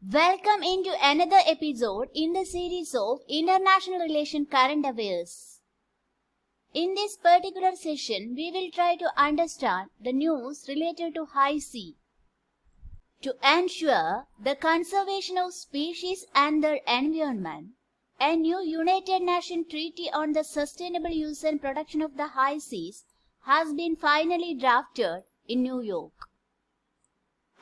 Welcome into another episode in the series of International Relation Current Affairs. In this particular session, we will try to understand the news related to high sea. To ensure the conservation of species and their environment, a new United Nations Treaty on the Sustainable Use and Protection of the High Seas has been finally drafted in New York.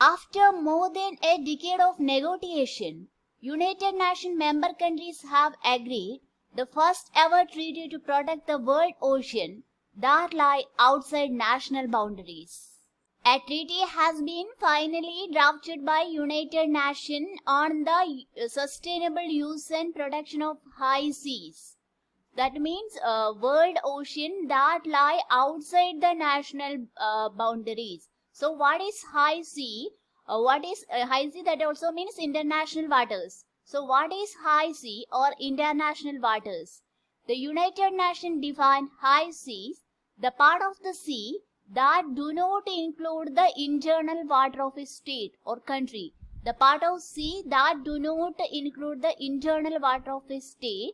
After more than a decade of negotiation, United Nations member countries have agreed the first ever treaty to protect the world ocean that lie outside national boundaries. A treaty has been finally drafted by United Nations on the sustainable use and protection of high seas. That means world ocean that lie outside the national boundaries. So what is high sea? What is high sea? That also means international waters. So what is high sea or international waters? The United Nations define high seas, the part of the sea that do not include the internal water of a state or country. The part of sea that do not include the internal water of a state.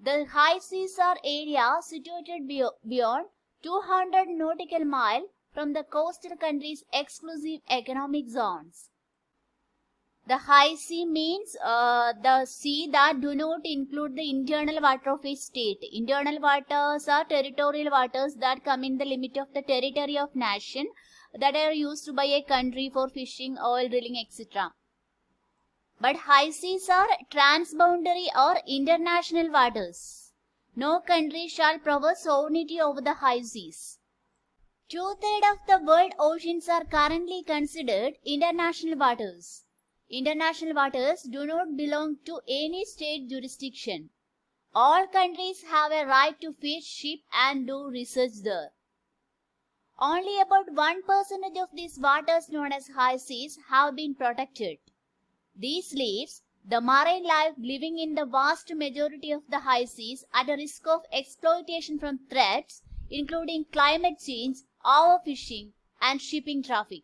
The high seas are areas situated beyond 200 nautical miles from the coastal countries' exclusive economic zones. The high sea means the sea that do not include the internal water of a state. Internal waters are territorial waters that come in the limit of the territory of nation that are used by a country for fishing, oil drilling, etc. But high seas are transboundary or international waters. No country shall possess sovereignty over the high seas. Two-thirds of the world oceans are currently considered international waters. International waters do not belong to any state jurisdiction. All countries have a right to fish, ship and do research there. Only about 1% of these waters known as high seas have been protected. This leaves the marine life living in the vast majority of the high seas at a risk of exploitation from threats including climate change, overfishing and shipping traffic.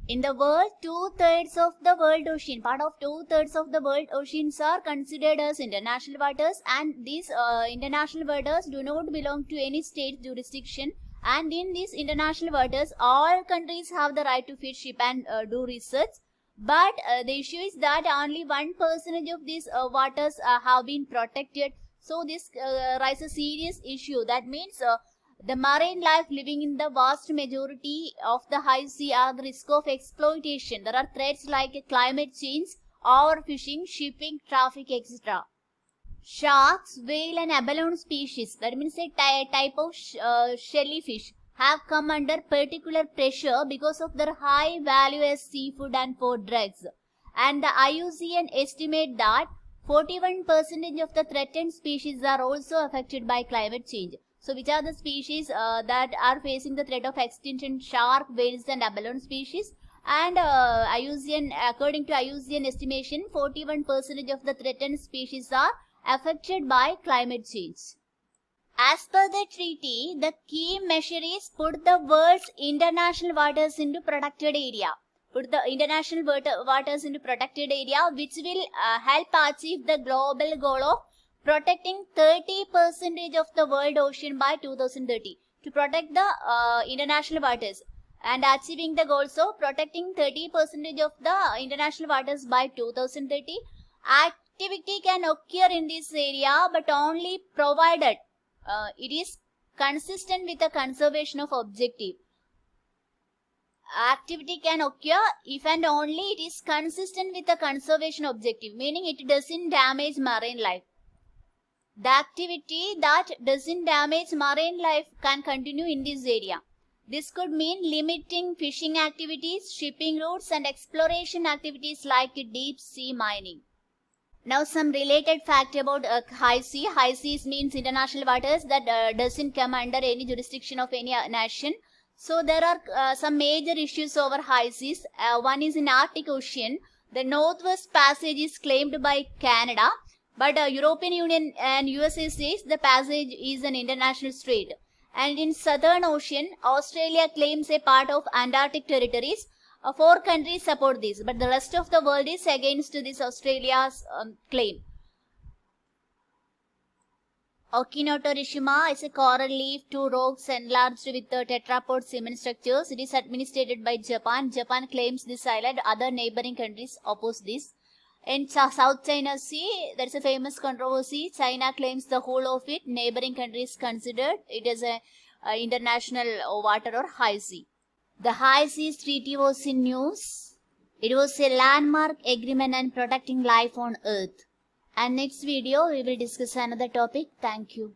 In the world, two-thirds of the world ocean, part of two-thirds of the world oceans are considered as international waters, and these international waters do not belong to any state jurisdiction, and in these international waters all countries have the right to fish, ship and do research. But the issue is that only 1% of these waters have been protected. So this raises a serious issue. That means the marine life living in the vast majority of the high sea are at the risk of exploitation. There are threats like climate change, overfishing, shipping, traffic, etc. Sharks, whale and abalone species, that means a type of jellyfish, have come under particular pressure because of their high value as seafood and for drugs. And the IUCN estimate that 41% of the threatened species are also affected by climate change. So which are the species that are facing the threat of extinction? Shark, whales and abalone species. And according to IUCN estimation, 41% of the threatened species are affected by climate change. As per the treaty, the key measure is put the world's international waters into protected area. Put the international waters into protected area, which will help achieve the global goal of protecting 30% of the world ocean by 2030. To protect the international waters and achieving the goals of protecting 30% of the international waters by 2030, activity can occur in this area but only provided it is consistent with the conservation of objective. Activity can occur if and only it is consistent with the conservation objective, meaning it doesn't damage marine life. The activity that doesn't damage marine life can continue in this area. This could mean limiting fishing activities, shipping routes and exploration activities like deep sea mining. Now some related fact about high sea. High seas means international waters that doesn't come under any jurisdiction of any nation. So there are some major issues over high seas. One is in Arctic Ocean. The Northwest Passage is claimed by Canada, but European Union and USA says the passage is an international strait. And in Southern Ocean, Australia claims a part of Antarctic territories. 4 countries support this, but the rest of the world is against this Australia's claim. Okinotorishima is a coral reef, 2 rocks enlarged with tetrapod cement structures. It is administered by Japan. Japan claims this island. Other neighboring countries oppose this. In South China Sea, there is a famous controversy. China claims the whole of it. Neighboring countries considered it as a international water or high sea. The High Seas Treaty was in news. It was a landmark agreement on protecting life on Earth. And next video we will discuss another topic. Thank you.